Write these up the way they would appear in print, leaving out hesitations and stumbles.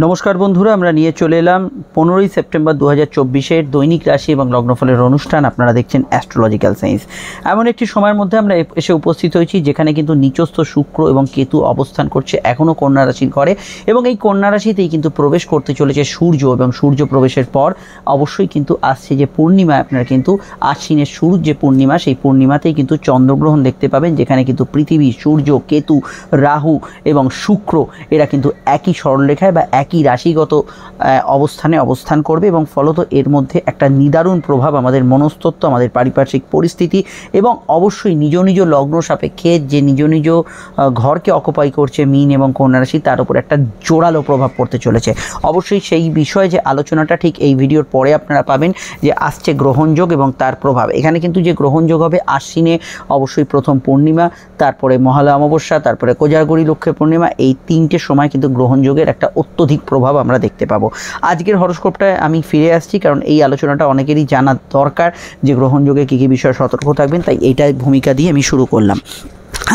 নমস্কার বন্ধুরা, আমরা নিয়ে চলে এলাম 15ই সেপ্টেম্বর 2024-এর দৈনিক রাশি এবং লগ্নফলের অনুষ্ঠান। আপনারা দেখছেন অ্যাস্ট্রোলজিক্যাল সায়েন্স। এমন একটি সময়ের মধ্যে আমরা এসে উপস্থিত হয়েছি যেখানে কিন্তু নিচস্থ শুক্র এবং কেতু অবস্থান করছে এখনও কন্যা রাশির ঘরে, এবং এই কন্যা রাশিতেই কিন্তু প্রবেশ করতে চলেছে সূর্য, এবং সূর্য প্রবেশের পর অবশ্যই কিন্তু আসছে যে পূর্ণিমা, আপনারা কিন্তু আশ্বিনের শুরুর যে পূর্ণিমা, সেই পূর্ণিমাতেই কিন্তু চন্দ্রগ্রহণ দেখতে পাবেন, যেখানে কিন্তু পৃথিবী, সূর্য, কেতু, রাহু এবং শুক্র এরা কিন্তু একই সরলরেখায় বা একই রাশিগত অবস্থানে অবস্থান করবে, এবং ফলত এর মধ্যে একটা নিদারুণ প্রভাব আমাদের মনস্তত্ত্ব, আমাদের পারিপার্শ্বিক পরিস্থিতি এবং অবশ্যই নিজ নিজ লগ্ন সাপেক্ষে যে নিজ নিজ ঘরকে অকুপাই করছে মীন এবং কন্যা রাশি, তার উপর একটা জোরালো প্রভাব পড়তে চলেছে। অবশ্যই সেই বিষয়ে যে আলোচনাটা ঠিক এই ভিডিওর পরে আপনারা পাবেন, যে আসছে গ্রহণযোগ এবং তার প্রভাব। এখানে কিন্তু যে গ্রহণযোগ হবে আশ্বিনে অবশ্যই প্রথম পূর্ণিমা, তারপরে মহালয়া অমাবস্যা, তারপরে কোজাগরী লক্ষ্মী পূর্ণিমা, এই তিনটে সময় কিন্তু গ্রহণযোগের একটা অত্যধিক প্রভাব আমরা দেখতে পাবো। আজকের হরোস্কোপটায় আমি ফিরে আসছি, কারণ এই আলোচনাটা অনেকেরই জানা দরকার যে গ্রহণযোগে কী কী বিষয়ে সতর্ক থাকবেন, তাই এইটাই ভূমিকা দিয়ে আমি শুরু করলাম।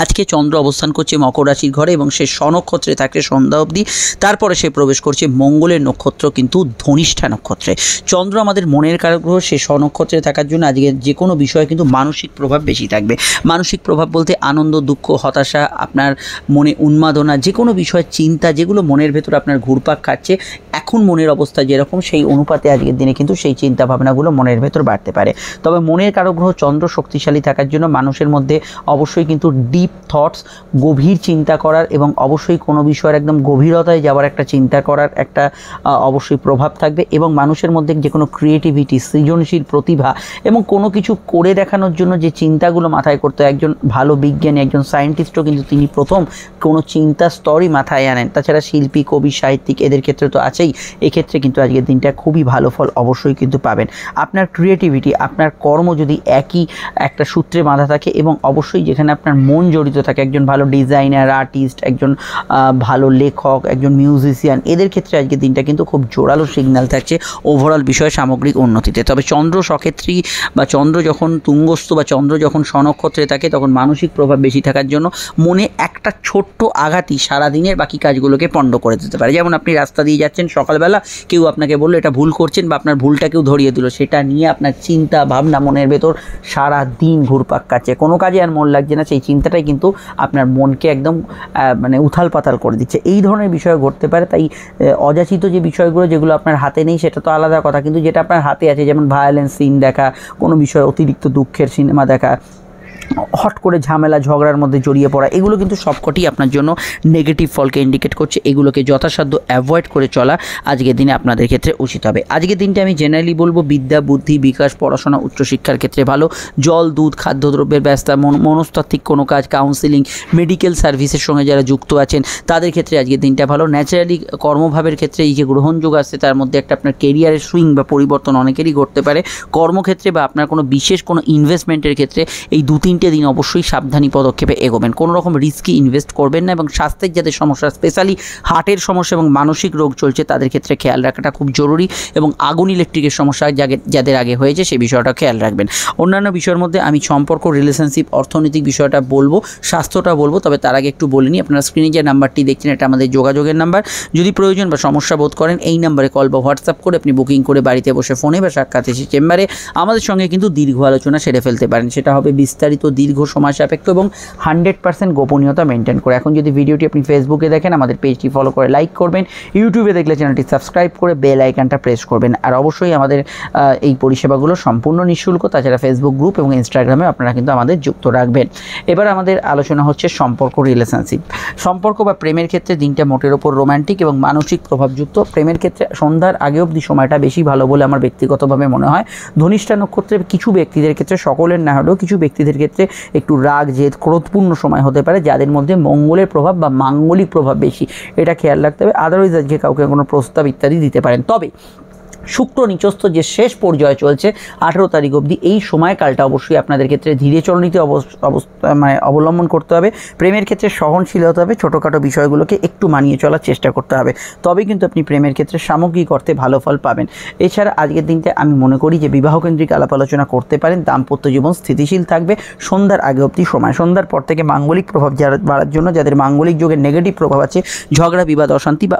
আজকে চন্দ্র অবস্থান করছে মকর রাশির ঘরে এবং সে স্বনক্ষত্রে থাকে সন্ধ্যা অবধি, তারপরে সে প্রবেশ করছে মঙ্গলের নক্ষত্র কিন্তু ধনিষ্ঠা নক্ষত্রে। চন্দ্র আমাদের মনের কারক গ্রহ, সে স্বনক্ষত্রে থাকার জন্য আজকে যে কোনো বিষয়ে কিন্তু মানসিক প্রভাব বেশি থাকবে। মানসিক প্রভাব বলতে আনন্দ, দুঃখ, হতাশা, আপনার মনে উন্মাদনা, যে কোনো বিষয়ের চিন্তা যেগুলো মনের ভেতর আপনার ঘুরপাক খাচ্ছে, এখন মনের অবস্থা যেরকম সেই অনুপাতে আজকের দিনে কিন্তু সেই চিন্তা ভাবনাগুলো মনের ভেতর বাড়তে পারে। তবে মনের কারক গ্রহ চন্দ্র শক্তিশালী থাকার জন্য মানুষের মধ্যে অবশ্যই কিন্তু ডিপ থটস, গভীর চিন্তা করার এবং অবশ্যই কোনো বিষয়ের একদম গভীরতায় যাওয়ার একটা চিন্তা করার একটা অবশ্যই প্রভাব থাকবে, এবং মানুষের মধ্যে যে কোনো ক্রিয়েটিভিটি, সৃজনশীল প্রতিভা এবং কোনো কিছু করে দেখানোর জন্য যে চিন্তাগুলো মাথায় করতে, একজন ভালো বিজ্ঞানী, একজন সায়েন্টিস্টও কিন্তু তিনি প্রথম কোনো চিন্তা স্তরই মাথায় আনেন। তাছাড়া শিল্পী, কবি, সাহিত্যিক এদের ক্ষেত্রে তো আছেই। এক্ষেত্রে কিন্তু আজকের দিনটা খুবই ভালো ফল অবশ্যই কিন্তু পাবেন। আপনার ক্রিয়েটিভিটি, আপনার কর্ম যদি একই একটা সূত্রে বাঁধা থাকে এবং অবশ্যই যেখানে আপনার মন জড়িত থাকে, একজন ভালো ডিজাইনার, আর্টিস্ট, একজন ভালো লেখক, একজন মিউজিশিয়ান, এদের ক্ষেত্রে আজকের দিনটা কিন্তু খুব জোরালো সিগন্যাল থাকছে ওভারঅল বিষয়ে সামগ্রিক উন্নতিতে। তবে চন্দ্র সক্ষেত্রী বা চন্দ্র যখন তুঙ্গস্থ বা চন্দ্র যখন স্বনক্ষত্রে থাকে, তখন মানসিক প্রভাব বেশি থাকার জন্য মনে একটা ছোট্ট আঘাতই সারাদিনের বাকি কাজগুলোকে পণ্ড করে দিতে পারে। যেমন আপনি রাস্তা দিয়ে যাচ্ছেন সকালবেলা, কেউ আপনাকে বললো এটা ভুল করছেন, বা আপনার ভুলটা কেউ ধরিয়ে দিল, সেটা নিয়ে আপনার চিন্তা ভাবনা মনের ভেতর সারা দিন ঘুরপাক খাচ্ছে, কোনো কাজে আর মন লাগছে না, সেই চিন্তাটাই কিন্তু আপনার মনকে একদম উথাল পাতাল করে দিচ্ছে। এই ধরনের বিষয় ঘটতে পারে। তাই অযাচিত যে বিষয়গুলো যেগুলো আপনার হাতে নেই সেটা তো আলাদা কথা, কিন্তু যেটা আপনার হাতে আছে, যেমন ভায়োলেন্স সিন দেখা, কোনো বিষয়ে অতিরিক্ত দুঃখের সিনেমা দেখা, হট করে ঝামেলা ঝগড়ার মধ্যে জড়িয়ে পড়া, এগুলো কিন্তু সবকটি আপনার জন্য নেগেটিভ ফলকে ইন্ডিকেট করছে। এগুলোকে যথাসাধ্য অ্যাভয়েড করে চলা আজকের দিনে আপনাদের ক্ষেত্রে উচিত হবে। আজকের দিনটা আমি জেনারেলি বলবো বিদ্যা, বুদ্ধি, বিকাশ, পড়াশোনা, উচ্চশিক্ষার ক্ষেত্রে ভালো। জল, দুধ, খাদ্যদ্রব্যের ব্যবস্থা, মনস্তাত্ত্বিক কোনো কাজ, কাউন্সিলিং, মেডিকেল সার্ভিসের সঙ্গে যারা যুক্ত আছেন তাদের ক্ষেত্রে আজকের দিনটা ভালো। ন্যাচারালি কর্মভাবের ক্ষেত্রে এই যে গ্রহণযোগ আসছে, তার মধ্যে একটা আপনার কেরিয়ারের সুইং বা পরিবর্তন অনেকেরই ঘটতে পারে। কর্মক্ষেত্রে বা আপনার কোনো বিশেষ কোনো ইনভেস্টমেন্টের ক্ষেত্রে এই 2-3 দিন অবশ্যই সাবধানী পদক্ষেপে এগোবেন। কোনো রকম রিস্কি ইনভেস্ট করবেন না, এবং স্বাস্থ্যের যাদের সমস্যা, স্পেশালি হার্টের সমস্যা এবং মানসিক রোগ চলছে, তাদের ক্ষেত্রে খেয়াল রাখাটা খুব জরুরি, এবং আগুন ইলেকট্রিকের সমস্যা যাদের আগে হয়েছে সেই বিষয়টা খেয়াল রাখবেন। অন্যান্য বিষয়ের মধ্যে আমি সম্পর্ক, রিলেশনশিপ, অর্থনৈতিক বিষয়টা বলবো, স্বাস্থ্যটা বলবো, তবে তার আগে একটু বলে নিই, আপনারা স্ক্রিনে যে নাম্বারটি দেখছেন এটা আমাদের যোগাযোগের নাম্বার। যদি প্রয়োজন বা সমস্যা বোধ করেন এই নাম্বারে কল বা হোয়াটসঅ্যাপ করে আপনি বুকিং করে বাড়িতে বসে ফোনে বা সাক্ষাৎ এসে চেম্বারে আমাদের সঙ্গে কিন্তু দীর্ঘ আলোচনা সেরে ফেলতে পারেন। সেটা হবে বিস্তারিত, দীর্ঘ সময় সাপেক্ষ এবং 100% গোপনীয়তা মেনটেন করে। এখন যদি ভিডিওটি আপনি ফেসবুকে দেখেন, আমাদের পেজটি ফলো করে লাইক করবেন, ইউটিউবে দেখলে চ্যানেলটি সাবস্ক্রাইব করে বেল আইকনটা প্রেস করবেন। আর অবশ্যই আমাদের এই পরিষেবাগুলো সম্পূর্ণ নিঃশুল্ক। তাছাড়া ফেসবুক গ্রুপ এবং ইনস্টাগ্রামে আপনারা কিন্তু আমাদের যুক্ত রাখবেন। এবার আমাদের আলোচনা হচ্ছে সম্পর্ক, রিলেশনশিপ। সম্পর্ক বা প্রেমের ক্ষেত্রে দিনটা মোটের ওপর রোম্যান্টিক এবং মানসিক প্রভাবযুক্ত। প্রেমের ক্ষেত্রে সন্ধ্যার আগে অবধি সময়টা বেশি ভালো বলে আমার ব্যক্তিগতভাবে মনে হয়। ধনিষ্ঠা নক্ষত্রের কিছু ব্যক্তিদের ক্ষেত্রে, সকলের না হলেও কিছু ব্যক্তিদের ক্ষেত্রে একটু রাগ, জেদ, ক্রোধপূর্ণ সময় হতে পারে, যাদের মধ্যে মঙ্গলের প্রভাব বা মাঙ্গলিক প্রভাব বেশি, এটা খেয়াল রাখতে হবে। আদারওয়াইজ আজকে কাউকে কোনো প্রস্তাব ইত্যাদি দিতে পারেন। তবে শুক্র নিচস্থ যে শেষ পর্যায়ে চলছে 18 তারিখ অবধি, এই সময়কালটা অবশ্যই আপনাদের ক্ষেত্রে ধীরে চলনীতি মানে অবলম্বন করতে হবে। প্রেমের ক্ষেত্রে সহনশীল হতে হবে, ছোটোখাটো বিষয়গুলোকে একটু মানিয়ে চলার চেষ্টা করতে হবে, তবেই কিন্তু আপনি প্রেমের ক্ষেত্রে সামগ্রিক অর্থে ভালো ফল পাবেন। এছাড়া আজকের দিনটা আমি মনে করি যে বিবাহকেন্দ্রিক আলাপ আলোচনা করতে পারেন, দাম্পত্য জীবন স্থিতিশীল থাকবে সন্ধ্যার আগে অবধি সময়। সন্ধ্যার পর থেকে মাঙ্গলিক প্রভাব বাড়ার জন্য, যাদের মাঙ্গলিক যোগের নেগেটিভ প্রভাব আছে, ঝগড়া বিবাদ অশান্তি বা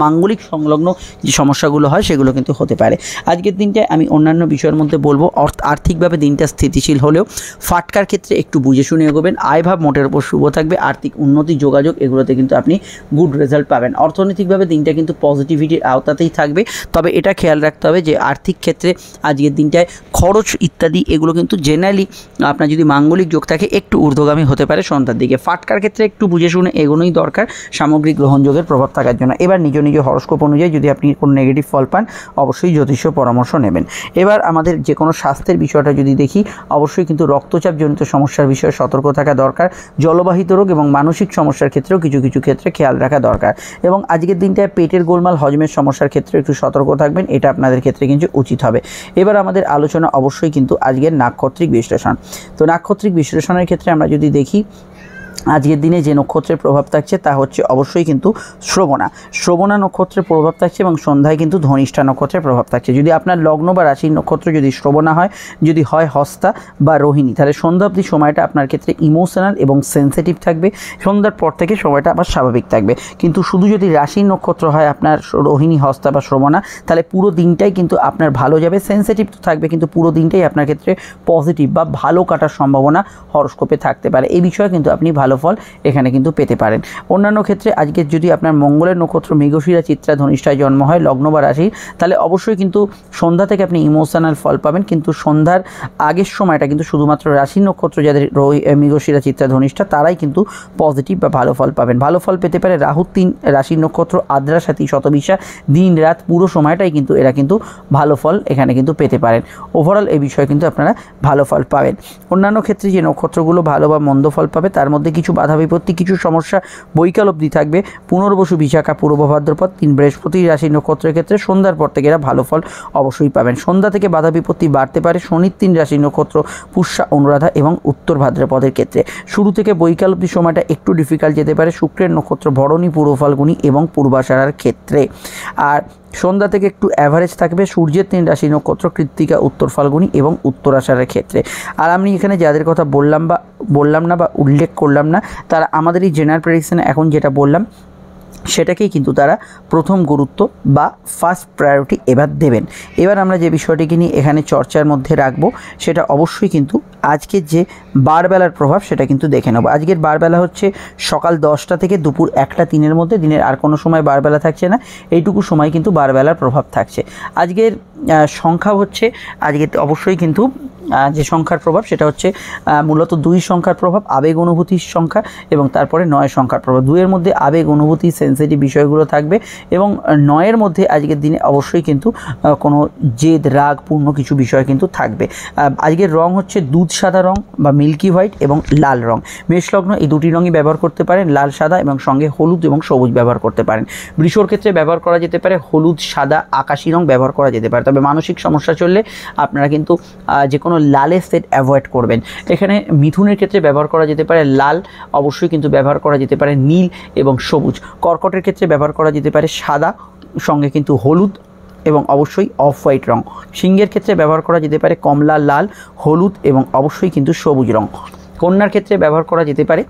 মাঙ্গলিক সংলগ্ন যে সমস্যাগুলো হয় সেগুলো কিন্তু হতে পারে। আজকের দিনটায় আমি অন্যান্য বিষয়ের মধ্যে বলবো, আর্থিকভাবে দিনটা স্থিতিশীল হলেও ফাটকার ক্ষেত্রে একটু বুঝে শুনে এগোবেন। আয়ভাব মোটের উপর শুভ থাকবে, আর্থিক উন্নতি যোগাযোগ এগুলোতে কিন্তু আপনি গুড রেজাল্ট পাবেন। অর্থনৈতিকভাবে দিনটা কিন্তু পজিটিভিটির আওতাতেই থাকবে, তবে এটা খেয়াল রাখতে হবে যে আর্থিক ক্ষেত্রে আজকের দিনটায় খরচ ইত্যাদি এগুলো কিন্তু জেনারেলি আপনার যদি মাঙ্গলিক যোগ থাকে একটু ঊর্ধ্বগামী হতে পারে সন্ধ্যার দিকে। ফাটকার ক্ষেত্রে একটু বুঝে শুনে এগোনোই দরকার সামগ্রিক গ্রহণযোগের প্রভাব থাকার জন্য। এবার নিজ নিজ হরস্কোপ অনুযায়ী যদি আপনি কোনো নেগেটিভ ফল পান অবশ্যই জ্যোতিষ পরামর্শ নেবেন। এবার আমাদের যে কোনো স্বাস্থ্যের বিষয়টা যদি দেখি, অবশ্যই কিন্তু রক্তচাপজনিত সমস্যার বিষয়ে সতর্ক থাকা দরকার। জলবাহিত রোগ এবং মানসিক সমস্যার ক্ষেত্রেও কিছু কিছু ক্ষেত্রে খেয়াল রাখা দরকার। এবং আজকের দিনটায় পেটের গোলমাল হজমের সমস্যার ক্ষেত্রে একটু সতর্ক থাকবেন, এটা আপনাদের ক্ষেত্রে কিন্তু উচিত হবে। এবার আমাদের আলোচনা অবশ্যই কিন্তু আজকের নাক্ষত্রিক বিশ্লেষণ। তো নাক্ষত্রিক বিশ্লেষণের ক্ষেত্রে আমরা যদি দেখি, আজকের দিনে যে নক্ষত্রের প্রভাব থাকছে তা হচ্ছে অবশ্যই কিন্তু শ্রবণা নক্ষত্রের প্রভাব থাকছে এবং সন্ধ্যায় কিন্তু ধনিষ্ঠা নক্ষত্রের প্রভাব থাকছে। যদি আপনার লগ্ন বা রাশির নক্ষত্র যদি শ্রবণা হয়, যদি হয় হস্তা বা রোহিণী, তাহলে সন্ধ্যা অবধি সময়টা আপনার ক্ষেত্রে ইমোশনাল এবং সেন্সিটিভ থাকবে। সন্ধ্যার পর থেকে সময়টা আবার স্বাভাবিক থাকবে। কিন্তু শুধু যদি রাশির নক্ষত্র হয় আপনার রোহিণী, হস্তা বা শ্রবণা, তাহলে পুরো দিনটাই কিন্তু আপনার ভালো যাবে। সেন্সিটিভ তো থাকবে, কিন্তু পুরো দিনটাই আপনার ক্ষেত্রে পজিটিভ বা ভালো কাটার সম্ভাবনা হরস্কোপে থাকতে পারে। এই বিষয়ে কিন্তু আপনি ভালো ফল এখানে কিন্তু পেতে পারেন। অন্যান্য ক্ষেত্রে আজকে যদি আপনার মঙ্গলের নক্ষত্র মৃগশিরা, চিত্রা, ধনিষ্ঠায় জন্ম হয় লগ্ন বা রাশি, তাহলে অবশ্যই কিন্তু সন্ধ্যা থেকে আপনি ইমোশনাল ফল পাবেন। কিন্তু সন্ধ্যার আগের সময়টা কিন্তু শুধুমাত্র রাশির নক্ষত্র যাদের মৃগশিরা, চিত্রা, ধনিষ্ঠা তারাই কিন্তু পজিটিভ বা ভালো ফল পাবেন। ভালো ফল পেতে পারে রাহু 3 রাশির নক্ষত্র আদ্রা, সাথী, শতবিশা, দিন রাত পুরো সময়টাই কিন্তু এরা কিন্তু ভালো ফল এখানে কিন্তু পেতে পারেন। ওভারঅল এই বিষয়ে কিন্তু আপনারা ভালো ফল পাবেন। অন্যান্য ক্ষেত্রে যে নক্ষত্রগুলো ভালো বা মন্দ ফল পাবে তার মধ্যে কিছু বাধা বিপত্তি, কিছু সমস্যা বৈকাল অবধি থাকবে। পুনর্বসু, বিশাখা, পূর্ব ভাদ্রপদ, 3 বৃহস্পতি রাশি নক্ষত্রের ক্ষেত্রে সন্ধ্যার পর থেকে এরা ভালো ফল অবশ্যই পাবেন। সন্ধ্যা থেকে বাধা বিপত্তি বাড়তে পারে শনির 3 রাশি নক্ষত্র পুষ্যা, অনুরাধা এবং উত্তর ভাদ্রপদের ক্ষেত্রে। শুরু থেকে বৈকাল অবধি সময়টা একটু ডিফিকাল্ট যেতে পারে শুক্রের নক্ষত্র ভরণী, পূর্ব ফাল্গুনী এবং পূর্বাষাঢ়ার ক্ষেত্রে। আর সন্ধ্যা থেকে একটু অ্যাভারেজ থাকবে সূর্যের 3 রাশি নক্ষত্র কৃত্তিকা, উত্তর ফাল্গুনী এবং উত্তরাষাঢ়ের ক্ষেত্রে। আর আমি এখানে যাদের কথা বললাম না বা উল্লেখ করলাম না, তারা আমাদের এই জেনারেল প্রেডিকশনে এখন যেটা বললাম সেটাকেই কিন্তু তারা প্রথম গুরুত্ব বা ফার্স্ট প্রায়োরিটি এবার দেবেন। এবার আমরা যে বিষয়টিকে নিয়ে এখানে চর্চার মধ্যে রাখবো সেটা অবশ্যই কিন্তু আজকের যে বারবেলার প্রভাব সেটা কিন্তু দেখে নেব। আজকের বারবেলা হচ্ছে সকাল 10টা থেকে দুপুর 1টা-3-এর মধ্যে, দিনের আর কোনো সময় বারবেলা থাকছে না, এইটুকু সময় কিন্তু বারবেলার প্রভাব থাকছে। আজকের সংখ্যা হচ্ছে আজকে অবশ্যই কিন্তু যে সংখ্যার প্রভাব সেটা হচ্ছে মূলত 2 সংখ্যার প্রভাব, আবেগ অনুভূতির সংখ্যা এবং তারপরে 9 সংখ্যার প্রভাব। 2-এর মধ্যে আবেগ অনুভূতি সেন্সিটিভ বিষয়গুলো থাকবে এবং 9-এর মধ্যে আজকের দিনে অবশ্যই কিন্তু কোনো জেদ রাগপূর্ণ কিছু বিষয় কিন্তু থাকবে। আজকের রং হচ্ছে দুধ সাদা রং বা মিল্কি হোয়াইট এবং লাল রং। মেষলগ্ন এই দুটি রঙই ব্যবহার করতে পারেন, লাল সাদা এবং সঙ্গে হলুদ এবং সবুজ ব্যবহার করতে পারেন। বৃষর ক্ষেত্রে ব্যবহার করা যেতে পারে হলুদ, সাদা, আকাশি রং ব্যবহার করা যেতে পারে। তবে মানসিক সমস্যা চললে আপনারা কিন্তু যে কোনো লালের সেট অ্যাভয়েড করবেন। এখানে মিথুনের ক্ষেত্রে ব্যবহার করা যেতে পারে লাল, অবশ্যই কিন্তু ব্যবহার করা যেতে পারে নীল এবং সবুজ। কর্কটের ক্ষেত্রে ব্যবহার করা যেতে পারে সাদা, সঙ্গে কিন্তু হলুদ এবং অবশ্যই অফ হোয়াইট রং। সিংহের ক্ষেত্রে ব্যবহার করা যেতে পারে কমলা, লাল, হলুদ এবং অবশ্যই কিন্তু সবুজ রং। কন্যার ক্ষেত্রে ব্যবহার করা যেতে পারে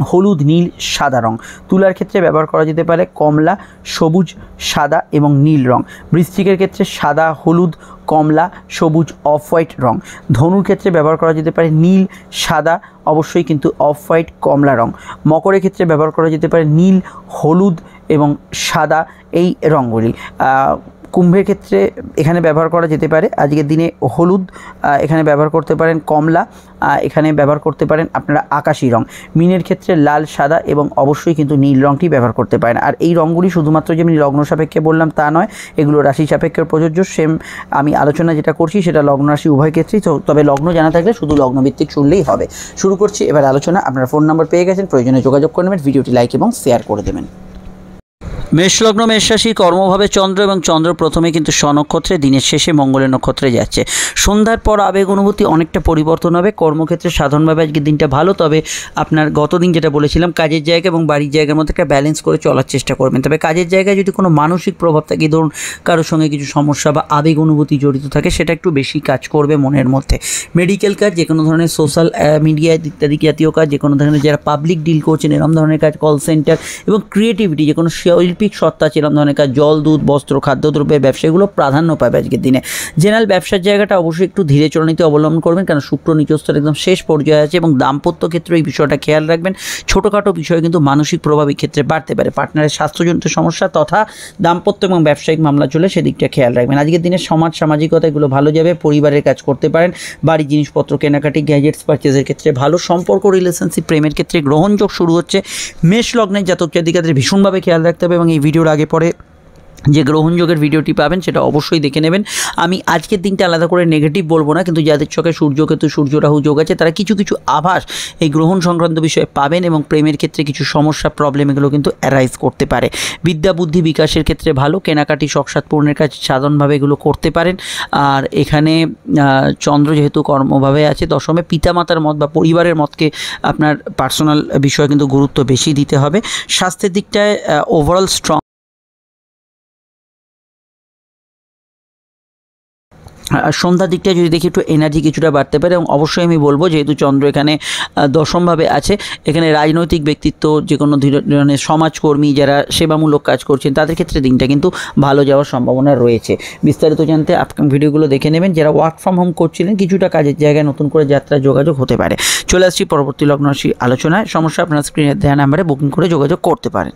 হলুদ, নীল, সাদা রং। তুলার ক্ষেত্রে ব্যবহার করা যেতে পারে কমলা, সবুজ, সাদা এবং নীল রং। বৃশ্চিকের ক্ষেত্রে সাদা, হলুদ, কমলা, সবুজ, অফ হোয়াইট রং। ধনুর ক্ষেত্রে ব্যবহার করা যেতে পারে নীল, সাদা, অবশ্যই কিন্তু অফ হোয়াইট, কমলা রং। মকরের ক্ষেত্রে ব্যবহার করা যেতে পারে নীল, হলুদ এবং সাদা এই রঙগুলি। কুম্ভের ক্ষেত্রে এখানে ব্যবহার করা যেতে পারে আজকের দিনে হলুদ, এখানে ব্যবহার করতে পারেন কমলা, এখানে ব্যবহার করতে পারেন আপনারা আকাশি রং। মীনের ক্ষেত্রে লাল, সাদা এবং অবশ্যই কিন্তু নীল রংটি ব্যবহার করতে পারেন। আর এই রঙগুলি শুধুমাত্র যেমনি লগ্ন সাপেক্ষে বললাম তা নয়, এগুলো রাশি সাপেক্ষে প্রযোজ্য। সেম আমি আলোচনা যেটা করছি সেটা লগ্ন রাশি উভয় ক্ষেত্রেই, তবে লগ্ন জানা থাকলে শুধু লগ্নভিত্তিক শুনলেই হবে। শুরু করছি এবার আলোচনা। আপনারা ফোন নাম্বার পেয়ে গেছেন, প্রয়োজনে যোগাযোগ করে নেবেন, ভিডিওটি লাইক এবং শেয়ার করে দেবেন। মেষলগ্ন মেষ রাশি কর্মভাবে চন্দ্র এবং চন্দ্র প্রথমে কিন্তু স্বনক্ষত্রে, দিনের শেষে মঙ্গলের নক্ষত্রে যাচ্ছে। সন্ধ্যার পর আবেগ অনুভূতি অনেকটা পরিবর্তন হবে। কর্মক্ষেত্রে সাধারণভাবে আজকের দিনটা ভালো, তবে আপনার গতদিন যেটা বলেছিলাম কাজের জায়গা এবং বাড়ির জায়গার মধ্যে একটা ব্যালেন্স করে চলার চেষ্টা করবেন। তবে কাজের জায়গায় যদি কোনো মানসিক প্রভাব থাকে, ধরুন কারোর সঙ্গে কিছু সমস্যা বা আবেগ অনুভূতি জড়িত থাকে, সেটা একটু বেশি কাজ করবে মনের মধ্যে। মেডিকেল কাজ, যে কোনো ধরনের সোশ্যাল মিডিয়া ইত্যাদি জাতীয় কাজ, যে কোনো ধরনের যারা পাবলিক ডিল করছেন এরকম ধরনের কাজ, কল সেন্টার এবং ক্রিয়েটিভিটি, যে কোনো শৈল্পিক সত্তা এরকম ধরনের কাজ, জল, দুধ, বস্ত্র, খাদ্যদ্রব্যের ব্যবসা, এগুলো প্রাধান্য পাবে আজকের দিনে। জেনারেল ব্যবসার জায়গাটা অবশ্যই একটু ধীরে চলনীতি অবলম্বন করবেন, কারণ শুক্র নিচস্থর একদম শেষ পর্যায়ে আছে এবং দাম্পত্য ক্ষেত্রে এই বিষয়টা খেয়াল রাখবেন। ছোটোখাটো বিষয়ে কিন্তু মানসিক প্রভাব এই ক্ষেত্রে বাড়তে পারে। পার্টনারের স্বাস্থ্যজনিত সমস্যা তথা দাম্পত্য এবং ব্যবসায়িক মামলা চলে, সেদিকটা খেয়াল রাখবেন। আজকের দিনে সমাজ সামাজিকতা এগুলো ভালো যাবে। পরিবারের কাজ করতে পারেন। বাড়ির জিনিসপত্র কেনাকাটি, গ্যাজেটস পারচেজের ক্ষেত্রে ভালো। সম্পর্ক, রিলেশনশিপ, প্রেমের ক্ষেত্রে গ্রহণযোগ শুরু হচ্ছে। মেষ লগ্নের জাতক জাতিকাদের ভীষণভাবে খেয়াল রাখতে হবে এবং এই ভিডিওর আগে পরে যে গ্রহণযোগের ভিডিওটি পাবেন সেটা অবশ্যই দেখে নেবেন। আমি আজকের দিনটা আলাদা করে নেগেটিভ বলবো না, কিন্তু যাদের চোখে সূর্যকেতু, সূর্য রাহু যোগ আছে তারা কিছু কিছু আভাস এই গ্রহণ সংক্রান্ত বিষয়ে পাবেন এবং প্রেমের ক্ষেত্রে কিছু সমস্যা, প্রবলেম এগুলো কিন্তু অ্যারাইজ করতে পারে। বিদ্যা বুদ্ধি বিকাশের ক্ষেত্রে ভালো। কেনাকাটি, শখসাদ পূরণের কাজ সাধারণভাবে এগুলো করতে পারেন। আর এখানে চন্দ্র যেহেতু কর্মভাবে আছে দশমে, পিতামাতার মত বা পরিবারের মতকে আপনার পার্সোনাল বিষয়ে কিন্তু গুরুত্ব বেশি দিতে হবে। স্বাস্থ্যের দিকটায় ওভারঅল স্ট্রং। সন্ধ্যার দিকটায় যদি দেখি একটু এনার্জি কিছুটা বাড়তে পারে এবং অবশ্যই আমি বলবো যেহেতু চন্দ্র এখানে দশমভাবে আছে, এখানে রাজনৈতিক ব্যক্তিত্ব, যে কোনো ধরনের সমাজকর্মী যারা সেবামূলক কাজ করছেন তাদের ক্ষেত্রে দিনটা কিন্তু ভালো যাওয়ার সম্ভাবনা রয়েছে। বিস্তারিত জানতে আপকামিং ভিডিওগুলো দেখে নেবেন। যারা ওয়ার্ক ফ্রম হোম করছিলেন কিছুটা কাজের জায়গায় নতুন করে যাত্রা যোগাযোগ হতে পারে। চলে আসছি পরবর্তী লগ্ন রাশি আলোচনায়। সমস্যা আপনার স্ক্রিনের দেওয়া নাম্বারে বুকিং করে যোগাযোগ করতে পারেন।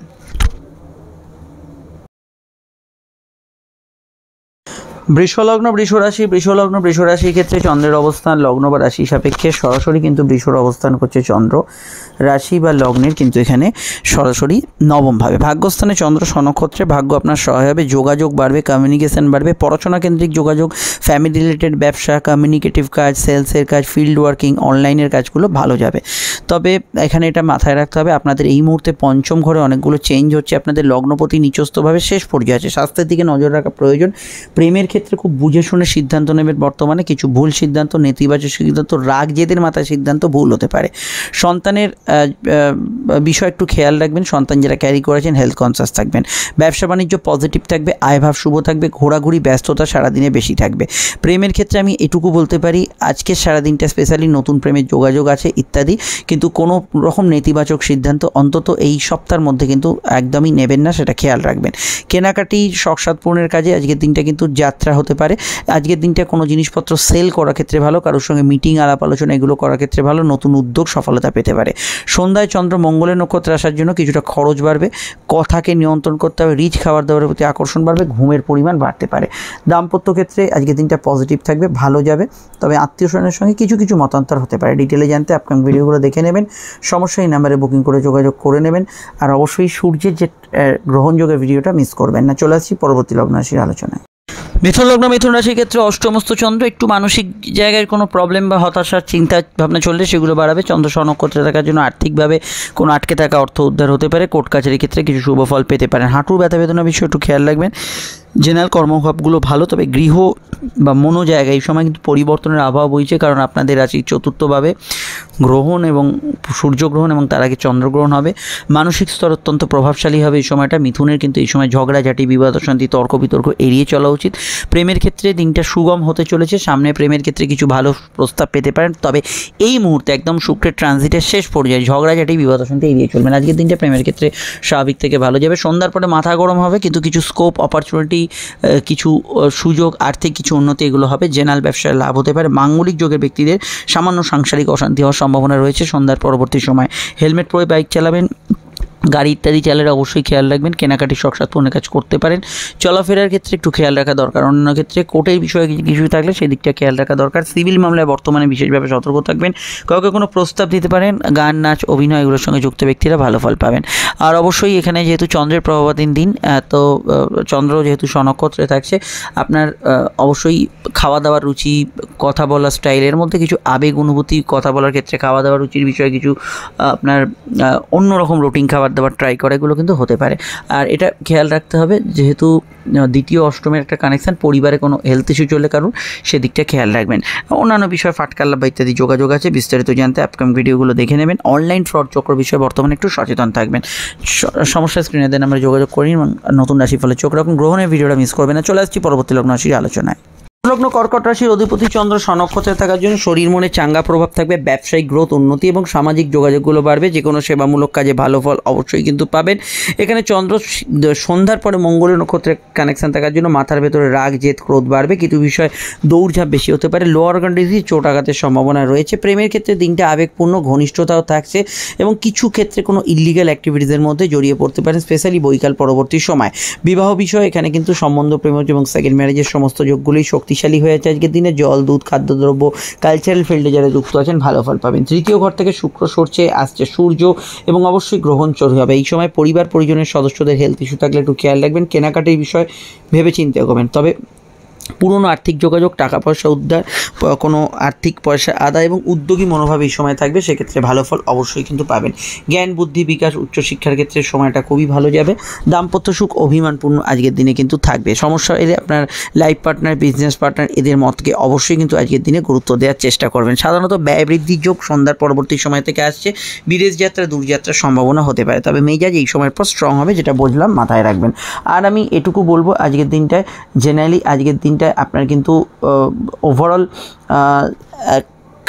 বৃষলগ্ন বৃষ রাশির ক্ষেত্রে চন্দ্রের অবস্থান লগ্ন বা রাশি সাপেক্ষে সরাসরি কিন্তু বৃষর অবস্থান করছে চন্দ্র। রাশি বা লগ্নের কিন্তু এখানে সরাসরি নবমভাবে। ভাগ্যস্থানে চন্দ্র স্বনক্ষত্রে, ভাগ্য আপনার সহায় হবে। যোগাযোগ বাড়বে, কমিউনিকেশন বাড়বে, পড়াশোনা কেন্দ্রিক যোগাযোগ, ফ্যামিলি রিলেটেড ব্যবসা, কমিউনিকেটিভ কাজ, সেলসের কাজ, ফিল্ড ওয়ার্কিং, অনলাইনের কাজগুলো ভালো যাবে। তবে এখানে এটা মাথায় রাখতে হবে আপনাদের এই মুহূর্তে পঞ্চম ঘরে অনেকগুলো চেঞ্জ হচ্ছে। আপনাদের লগ্নপতি নিচস্থভাবে শেষ পর্যায়ে আছে। স্বাস্থ্যের দিকে নজর রাখা প্রয়োজন। প্রেমের ক্ষেত্রে খুব বুঝে শুনে সিদ্ধান্ত নেবেন। বর্তমানে কিছু ভুল সিদ্ধান্ত, নেতিবাচক সিদ্ধান্ত, রাগ জেদের মাথায় সিদ্ধান্ত ভুল হতে পারে। সন্তানের বিষয় একটু খেয়াল রাখবেন। সন্তান যারা ক্যারি করেছেন হেলথ কনসাস থাকবেন। ব্যবসা বাণিজ্য পজিটিভ থাকবে, আয়ভাব শুভ থাকবে, ঘোরাঘুরি ব্যস্ততা সারাদিনে বেশি থাকবে। প্রেমের ক্ষেত্রে আমি এটুকু বলতে পারি আজকের সারাদিনটা স্পেশালি নতুন প্রেমের যোগাযোগ আছে ইত্যাদি, কিন্তু কোনো রকম নেতিবাচক সিদ্ধান্ত অন্তত এই সপ্তাহের মধ্যে কিন্তু একদমই নেবেন না, সেটা খেয়াল রাখবেন। কেনাকাটি, শখসাদ পূরণের কাজে আজকের দিনটা কিন্তু যাত্রা হতে পারে। আজকের দিনটা কোনো জিনিসপত্র সেল করার ক্ষেত্রে ভালো, কারোর সঙ্গে মিটিং, আলাপ আলোচনা এগুলো করার ক্ষেত্রে ভালো, নতুন উদ্যোগ সফলতা পেতে পারে। সন্ধ্যায় চন্দ্র মঙ্গলের নক্ষত্রে আসার জন্য কিছুটা খরচ বাড়বে, কথাকে নিয়ন্ত্রণ করতে হবে, রিচ খাবার দাবারের প্রতি আকর্ষণ বাড়বে, ঘুমের পরিমাণ বাড়তে পারে। দাম্পত্য ক্ষেত্রে আজকের দিনটা পজিটিভ থাকবে, ভালো যাবে, তবে আত্মীয় স্বজনের সঙ্গে কিছু কিছু মতান্তর হতে পারে। ডিটেলে জানতে আপকামিং ভিডিওগুলো দেখে নেবেন। সমস্যা এই নাম্বারে বুকিং করে যোগাযোগ করে নেবেন। আর অবশ্যই সূর্যের যে গ্রহণযোগের ভিডিওটা মিস করবেন না। চলে আসছি পরবর্তী লগ্ন রাশির আলোচনায়। মিথুন রাশির ক্ষেত্রে অষ্টমস্থ চন্দ্র একটু মানসিক জায়গায় কোনো প্রবলেম বা হতাশার চিন্তা ভাবনা চললে সেগুলো বাড়াবে। চন্দ্র স্বনক্ষত্রে থাকার জন্য আর্থিকভাবে কোনো আটকে থাকা অর্থ উদ্ধার হতে পারে। কোর্ট কাছারির ক্ষেত্রে কিছু শুভ ফল পেতে পারেন। হাঁটুর ব্যথা বেদনার বিষয়ে একটু খেয়াল রাখবেন। জেনারেল কর্মভাবগুলো ভালো, তবে গৃহ বা মনো জায়গায় এই সময় কিন্তু পরিবর্তনের আবহাওয়া বইছে, কারণ আপনাদের রাশি চতুর্থভাবে গ্রহণ এবং সূর্যগ্রহণ এবং তার আগে চন্দ্রগ্রহণ হবে। মানসিক স্তর অত্যন্ত প্রভাবশালী হবে এই সময়টা। মিথুনের কিন্তু এই সময় ঝগড়াঝাটি, বিবাদ অশান্তি, তর্ক বিতর্ক এড়িয়ে চলা উচিত। প্রেমের ক্ষেত্রে দিনটা সুগম হতে চলেছে। সামনে প্রেমের ক্ষেত্রে কিছু ভালো প্রস্তাব পেতে পারেন, তবে এই মুহূর্তে একদম শুক্রের ট্রানজিটের শেষ পর্যায়ে ঝগড়াঝাটি, বিবাদ অশান্তি এড়িয়ে চলবেন। আজকের দিনটা প্রেমের ক্ষেত্রে স্বাভাবিক থেকে ভালো যাবে। সন্ধ্যার পরে মাথা গরম হবে, কিন্তু কিছু স্কোপ, অপরচুনিটি, কিছু সুযোগ, আর্থিক কিছু উন্নতি এগুলো হবে। জেনারেল ব্যবসায় লাভ হতে পারে। মাঙ্গলিক যোগের ব্যক্তিদের সামান্য সাংসারিক অশান্তি হওয়ার সম্ভাবনা রয়েছে সন্ধ্যার পরবর্তী সময়। হেলমেট পরে বাইক চালাবেন, গাড়ি ইত্যাদি চালালে অবশ্যই খেয়াল রাখবেন। কেনাকাটি, শখসাদ পূরণের কাজ করতে পারেন। চলাফেরার ক্ষেত্রে একটু খেয়াল রাখা দরকার। অন্যান্য ক্ষেত্রে কোর্টের বিষয়ে কিছু থাকলে সেই দিকটা খেয়াল রাখা দরকার। সিভিল মামলায় বর্তমানে বিশেষভাবে সতর্ক থাকবেন। কাউকে কোনো প্রস্তাব দিতে পারেন। গান, নাচ, অভিনয় এগুলোর সঙ্গে যুক্ত ব্যক্তিরা ভালো ফল পাবেন। আর অবশ্যই এখানে যেহেতু চন্দ্রের প্রভাবাধীন দিন, তো চন্দ্র যেহেতু স্বনক্ষত্রে থাকছে, আপনার অবশ্যই খাওয়া দাওয়ার রুচি, কথা বলার স্টাইলের মধ্যে কিছু আবেগ অনুভূতি, কথা বলার ক্ষেত্রে খাওয়া দাওয়ার রুচির বিষয়ে কিছু আপনার অন্যরকম রুটিন খাবার দেওয়ার ট্রাই করা, এগুলো কিন্তু হতে পারে। আর এটা খেয়াল রাখতে হবে, যেহেতু দ্বিতীয় অষ্টমের একটা কানেকশান, পরিবারে কোনো হেলথ ইস্যু চললে কারণ সেদিকটা খেয়াল রাখবেন। অন্যান্য বিষয় ফাটকাল্লা বা ইত্যাদি যোগাযোগ আছে, বিস্তারিত জানতে আপকামিং ভিডিওগুলো দেখে নেবেন। অনলাইন ফ্রড চক্র বিষয়ে বর্তমানে একটু সচেতন থাকবেন। সমস্যা স্ক্রিনে দেন আমরা যোগাযোগ করি এবং নতুন রাশিফলে চোখ রাখুন। গ্রহণের ভিডিওটা মিস করবেন না। চলে আসছি পরবর্তী লগ্ন রাশির আলোচনায়। লগ্ন কর্কট রাশির অধিপতি চন্দ্র স্বনক্ষত্রে থাকার জন্য শরীর মনে চাঙ্গা প্রভাব থাকবে, ব্যবসায়িক গ্রোথ, উন্নতি এবং সামাজিক যোগাযোগগুলো বাড়বে। যে কোনো সেবামূলক কাজে ভালো ফল অবশ্যই কিন্তু পাবেন। এখানে চন্দ্র সন্ধ্যার পরে মঙ্গলের নক্ষত্রের কানেকশান থাকার জন্য মাথার ভেতরে রাগ, জেদ, ক্রোধ বাড়বে। কিছু বিষয় দৌড়ঝাঁপ বেশি হতে পারে। লোয়ার অর্গান ডিজিজ, চোট আঘাতের সম্ভাবনা রয়েছে। প্রেমের ক্ষেত্রে দিনটা আবেগপূর্ণ, ঘনিষ্ঠতাও থাকছে এবং কিছু ক্ষেত্রে কোনো ইলিগাল অ্যাক্টিভিটিসের মধ্যে জড়িয়ে পড়তে পারেন, স্পেশালি বৈকাল পরবর্তী সময়। বিবাহ বিষয় এখানে কিন্তু সম্বন্ধ, প্রেম এবং সেকেন্ড ম্যারেজের সমস্ত যোগগুলোই শক্তিশালী হয়েছে আজকের দিনে। জল, দুধ, খাদ্যদ্রব্য, কালচারাল ফিল্ডে যারা যুক্ত আছেন ভালো ফল পাবেন। তৃতীয় ঘর থেকে শুক্র সরছে, আসছে সূর্য এবং অবশ্যই গ্রহণ চলে হবে। এই সময় পরিবার পরিজনের সদস্যদের হেলথ ইস্যু থাকলে একটু খেয়াল রাখবেন। কেনাকাটির বিষয় ভেবে চিন্তে করবেন। তবে পুরনো আর্থিক যোগাযোগ, টাকা পয়সা উদ্ধার, কোনো আর্থিক পয়সা আদায় এবং উদ্যোগী মনোভাব এই সময় থাকবে, সেক্ষেত্রে ভালো ফল অবশ্যই কিন্তু পাবেন। জ্ঞান, বুদ্ধি, বিকাশ, উচ্চশিক্ষার ক্ষেত্রে সময়টা খুবই ভালো যাবে। দাম্পত্য সুখ অভিমানপূর্ণ আজকের দিনে কিন্তু থাকবে। সমস্যা এলে আপনার লাইফ পার্টনার, বিজনেস পার্টনার এদের মতকে অবশ্যই কিন্তু আজকের দিনে গুরুত্ব দেওয়ার চেষ্টা করবেন। সাধারণত ব্যয় বৃদ্ধির যোগ সন্ধ্যার পরবর্তী সময় থেকে আসছে। বিদেশ যাত্রা, দূরযাত্রার সম্ভাবনা হতে পারে, তবে মেজাজ এই সময়ের পর স্ট্রং হবে, যেটা বললাম মাথায় রাখবেন। আর আমি এটুকু বলবো, আজকের দিনটায় জেনারেলি আজকের দিনটায় আপনার কিন্তু ওভারঅল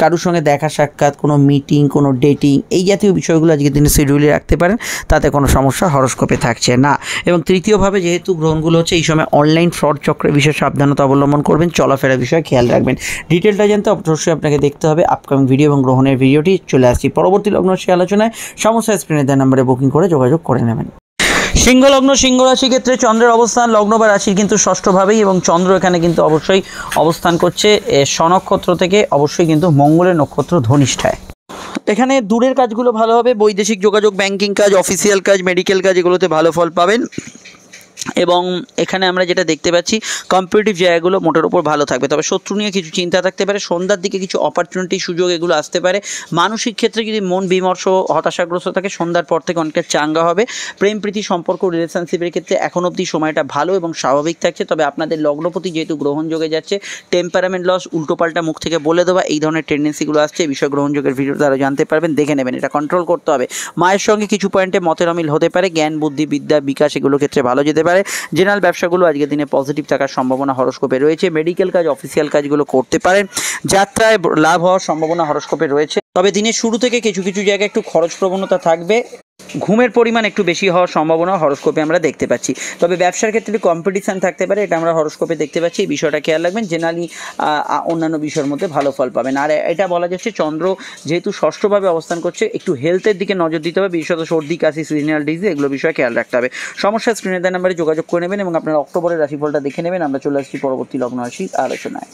কারোর সঙ্গে দেখা সাক্ষাৎ, কোনো মিটিং, কোনো ডেটিং, এই জাতীয় বিষয়গুলো আজকের দিনে শিডিউলে রাখতে পারেন, তাতে কোনো সমস্যা হরস্কোপে থাকছে না। এবং তৃতীয়ভাবে যেহেতু গ্রহণগুলো হচ্ছে, এই সময় অনলাইন ফ্রড চক্রের বিষয়ে সাবধানতা অবলম্বন করবেন, চলাফেরার বিষয়ে খেয়াল রাখবেন। ডিটেলটা জানতে অবশ্যই আপনাকে দেখতে হবে আপকামিং ভিডিও এবং গ্রহণের ভিডিওটি। চলে আসছি পরবর্তী লগ্ন রাশি আলোচনায়। সমস্যা স্ক্রিনে দেওয়া নাম্বারে বুকিং করে যোগাযোগ করে নেবেন। সিংহ লগ্ন, সিংহ রাশি ক্ষেত্রে চন্দ্রের অবস্থান লগ্ন বা রাশির কিন্তু ষষ্ঠভাবেই, এবং চন্দ্র এখানে কিন্তু অবশ্যই অবস্থান করছে স্বনক্ষত্র থেকে, অবশ্যই কিন্তু মঙ্গলের নক্ষত্র ধনিষ্ঠায়। এখানে দূরের কাজগুলো ভালো হবে, বৈদেশিক যোগাযোগ, ব্যাংকিং কাজ, অফিসিয়াল কাজ, মেডিকেল কাজ, এগুলোতে ভালো ফল পাবেন। এবং এখানে আমরা যেটা দেখতে পাচ্ছি, কম্পিটিটিভ জায়গাগুলো মোটের ওপর ভালো থাকবে, তবে শত্রু নিয়ে কিছু চিন্তা থাকতে পারে। সন্ধ্যার দিকে কিছু অপরচুনিটি, সুযোগ এগুলো আসতে পারে। মানসিক ক্ষেত্রে যদি মন বিমর্ষ, হতাশাগ্রস্ত থাকে, সন্ধ্যার পর থেকে অনেকটা চাঙ্গা হবে। প্রেম প্রীতি সম্পর্ক, রিলেশনশিপের ক্ষেত্রে এখন অবধি সময়টা ভালো এবং স্বাভাবিক থাকছে, তবে আপনাদের লগ্নপতি যেহেতু গ্রহণযোগে যাচ্ছে, টেম্পারামেন্ট লস, উল্টোপাল্টা মুখ থেকে বলে দেওয়া, এই ধরনের টেন্ডেন্সিগুলো আসছে। এই বিষয়ে গ্রহণযোগের ভিডিওতে আরও জানতে পারবেন, দেখে নেবেন, এটা কন্ট্রোল করতে হবে। মায়ের সঙ্গে কিছু পয়েন্টে মতের অমিল হতে পারে। জ্ঞান, বুদ্ধি, বিদ্যা, বিকাশ এগুলোর ক্ষেত্রে ভালো যেতে পারে। জেনারেল ব্যবসাগুলো আজকের দিনে পজিটিভ থাকার সম্ভাবনা হরস্কোপে রয়েছে। মেডিকেল কাজ, অফিসিয়াল কাজগুলো করতে পারেন। যাত্রায় লাভ হওয়ার সম্ভাবনা হরস্কোপে রয়েছে, তবে দিনের শুরু থেকে কিছু কিছু জায়গায় একটু খরচ প্রবণতা থাকবে। ঘুমের পরিমাণ একটু বেশি হওয়ার সম্ভাবনা হরস্কোপে আমরা দেখতে পাচ্ছি। তবে ব্যবসার ক্ষেত্রে কম্পিটিশান থাকতে পারে, এটা আমরা হরস্কোপে দেখতে পাচ্ছি। এই বিষয়টা খেয়াল রাখবেন। জেনারেলি অন্যান্য বিষয়ের মধ্যে ভালো ফল পাবেন। আর এটা বলা যাচ্ছে, চন্দ্র যেহেতু ষষ্ঠভাবে অবস্থান করছে, একটু হেলথের দিকে নজর দিতে হবে, বিশেষত সর্দি, কাশি, সিজনাল ডিজিজ, এগুলো বিষয়ে খেয়াল রাখতে হবে। সমস্যা স্ক্রিনে দেওয়া নাম্বারে যোগাযোগ করে নেবেন এবং আপনার অক্টোবরের রাশিফলটা দেখে নেবেন। আমরা চলে আসছি পরবর্তী লগ্ন রাশি আলোচনায়।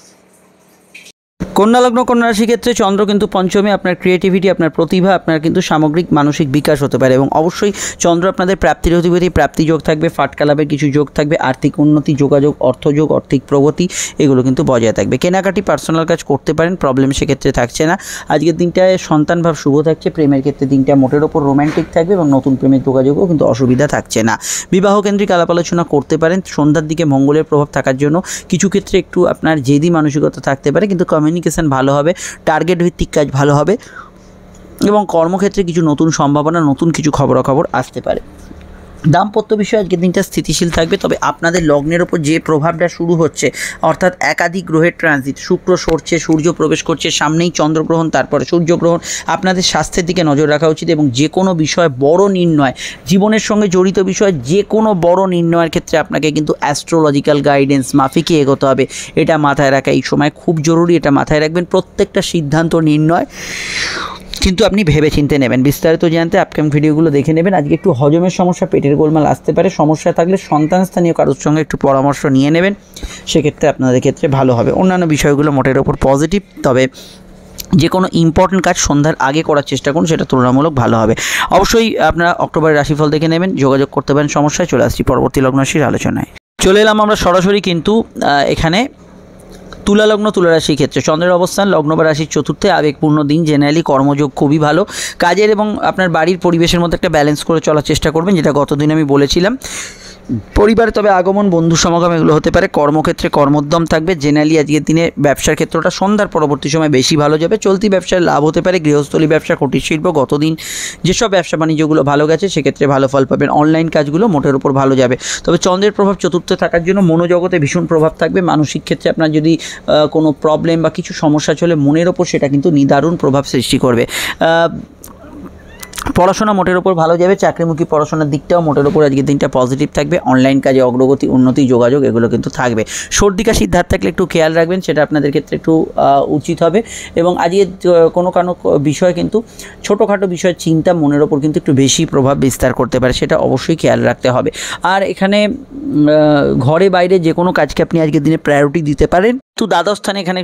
কন্যা লগ্ন, কন্যা রাশি ক্ষেত্রে চন্দ্র কিন্তু পঞ্চমে। আপনার ক্রিয়েটিভিটি, আপনার প্রতিভা, আপনার কিন্তু সামগ্রিক মানসিক বিকাশ হতে পারে এবং অবশ্যই চন্দ্র আপনাদের প্রাপ্তির অধিপতি, প্রাপ্তি যোগ থাকবে, ফাটকা লাভের কিছু যোগ থাকবে, আর্থিক উন্নতি, যোগাযোগ, অর্থযোগ, আর্থিক প্রগতি এগুলো কিন্তু বজায় থাকবে। কেনাকাটি, পার্সোনাল কাজ করতে পারেন, প্রবলেম সেক্ষেত্রে থাকছে না। আজকের দিনটায় সন্তান ভাব শুভ থাকছে। প্রেমের ক্ষেত্রে দিনটা মোটের ওপর রোম্যান্টিক থাকবে এবং নতুন প্রেমের যোগাযোগও কিন্তু অসুবিধা থাকছে না। বিবাহ কেন্দ্রিক আলাপ আলোচনা করতে পারেন। সন্ধ্যার দিকে মঙ্গলের প্রভাব থাকার জন্য কিছু ক্ষেত্রে একটু আপনার জেদি মানসিকতা থাকতে পারে, কিন্তু কমিউনিকেশন ভালো হবে, টার্গেট ভিত্তিক কাজ ভালো হবে এবং কর্মক্ষেত্রে কিছু নতুন সম্ভাবনা, নতুন কিছু খবরাখবর আসতে পারে। দাম্পত্য বিষয়ে আজকের দিনটা স্থিতিশীল থাকবে, তবে আপনাদের লগ্নের ওপর যে প্রভাবটা শুরু হচ্ছে, অর্থাৎ একাধিক গ্রহের ট্রানজিট, শুক্র সরছে, সূর্য প্রবেশ করছে, সামনেই চন্দ্রগ্রহণ, তারপরে সূর্যগ্রহণ, আপনাদের স্বাস্থ্যের দিকে নজর রাখা উচিত এবং যে কোনো বিষয় বড় নির্ণয়, জীবনের সঙ্গে জড়িত বিষয় যে কোনো বড় নির্ণয়ের ক্ষেত্রে আপনাকে কিন্তু অ্যাস্ট্রোলজিক্যাল গাইডেন্স মাফিকই এগোতে হবে। এটা মাথায় রাখা এই সময় খুব জরুরি, এটা মাথায় রাখবেন। প্রত্যেকটা সিদ্ধান্ত, নির্ণয় কিন্তু আপনি ভেবে চিন্তে নেবেন। বিস্তারিত জানতে আপকামিং ভিডিওগুলো দেখে নেবেন। আজকে একটু হজমের সমস্যা, পেটের গোলমাল আসতে পারে। সমস্যা থাকলে সন্তান স্থানীয় কারোর সঙ্গে একটু পরামর্শ নিয়ে নেবেন, সেক্ষেত্রে আপনাদের ক্ষেত্রে ভালো হবে। অন্যান্য বিষয়গুলো মোটের ওপর পজিটিভ, তবে যে কোনো ইম্পর্টেন্ট কাজ সন্ধ্যার আগে করার চেষ্টা করুন, সেটা তুলনামূলক ভালো হবে। অবশ্যই আপনারা অক্টোবরের রাশিফল দেখে নেবেন, যোগাযোগ করতে পারেন। সমস্যায় চলে আসছি পরবর্তী লগ্ন রাশির আলোচনায়। চলে এলাম আমরা সরাসরি কিন্তু এখানে তুলা লগ্ন তুলা রাশির ক্ষেত্রে চন্দ্রের অবস্থান লগ্ন বা রাশির চতুর্থে, আবেগপূর্ণ দিন। জেনারেলি কর্মযোগ খুবই ভালো, কাজের এবং আপনার বাড়ির পরিবেশের মধ্যে একটা ব্যালেন্স করে চলার চেষ্টা করবেন, যেটা গতদিন আমি বলেছিলাম। পরিবারে তবে আগমন, বন্ধু সমাগম এগুলো হতে পারে। কর্মক্ষেত্রে কর্মোদ্যম থাকবে। জেনারেলি আজকের দিনে ব্যবসার ক্ষেত্রটা সন্ধ্যার পরবর্তী সময় বেশি ভালো যাবে। চলতি ব্যবসায় লাভ হতে পারে। গৃহস্থলী ব্যবসা, কুটির শিল্প, গতদিন যেসব ব্যবসা বাণিজ্যগুলো ভালো গেছে সেক্ষেত্রে ভালো ফল পাবেন। অনলাইন কাজগুলো মোটের উপর ভালো যাবে। তবে চন্দ্রের প্রভাব চতুর্থে থাকার জন্য মনোজগতে ভীষণ প্রভাব থাকবে। মানসিক ক্ষেত্রে আপনার যদি কোনো প্রবলেম বা কিছু সমস্যা চলে মনের ওপর, সেটা কিন্তু নিদারুণ প্রভাব সৃষ্টি করবে। পড়াশোনা মোটের ওপর ভালো যাবে। চাকরিমুখী পড়াশোনার দিকটাও মোটের ওপর আজকের দিনটা পজিটিভ থাকবে। অনলাইন কাজে অগ্রগতি, উন্নতি, যোগাযোগ এগুলো কিন্তু থাকবে। সর্দি কাশির ধার থাকলে একটু খেয়াল রাখবেন, সেটা আপনাদের ক্ষেত্রে একটু উচিত হবে। এবং আজকের কোনো বিষয় কিন্তু ছোটোখাটো বিষয়ের চিন্তা মনের ওপর কিন্তু একটু বেশি প্রভাব বিস্তার করতে পারে, সেটা অবশ্যই খেয়াল রাখতে হবে। আর এখানে ঘরে বাইরে যে কোনো কাজকে আপনি আজকের দিনে প্রায়োরিটি দিতে পারেন। তো দ্বাদশ স্থানে এখানে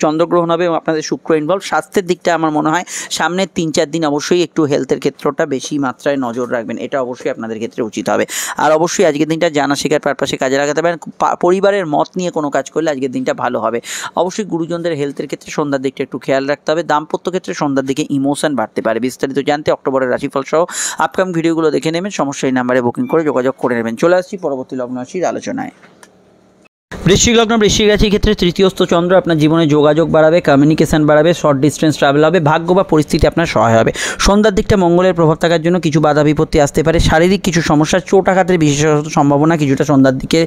চন্দ্রগ্রহণ হবে এবং আপনাদের শুক্র ইনভলভ। স্বাস্থ্যের দিকটা আমার মনে হয় সামনের 3-4 দিন অবশ্যই একটু হেলথের ক্ষেত্রটা বেশি মাত্রায় নজর রাখবেন, এটা অবশ্যই আপনাদের ক্ষেত্রে উচিত হবে। আর অবশ্যই আজকের দিনটা জানা শেখার পারপাসে কাজে লাগাতে পারেন। পরিবারের মত নিয়ে কোনো কাজ করলে আজকের দিনটা ভালো হবে। অবশ্যই গুরুজনদের হেলথের ক্ষেত্রে সন্ধ্যার দিকটা একটু খেয়াল রাখতে হবে। দাম্পত্য ক্ষেত্রে সন্ধ্যার দিকে ইমোশন বাড়তে পারে। বিস্তারিত জানতে অক্টোবরের রাশিফল সহ আপকামিং ভিডিওগুলো দেখে নেবেন। সমস্যার নাম্বারে বুকিং করে যোগাযোগ করে নেবেন। চলে আসছি পরবর্তী লগ্ন রাশির আলোচনায়। বৃশ্চিক লগ্ন, বৃশ্চিক রাশির ক্ষেত্রে তৃতীয়স্থ চন্দ্র আপনার জীবনে যোগাযোগ বাড়াবে, কমিউনিকেশন বাড়াবে, শর্ট ডিস্টেন্স ট্রাভেল হবে, ভাগ্য বা পরিস্থিতি আপনার সহায় হবে। সন্ধ্যার দিকটা মঙ্গলের প্রভাব থাকার জন্য কিছু বাধা বিপত্তি আসতে পারে। শারীরিক কিছু সমস্যা, চোট আঘাতের বিশেষত সম্ভাবনা কিছুটা সন্ধ্যার দিকে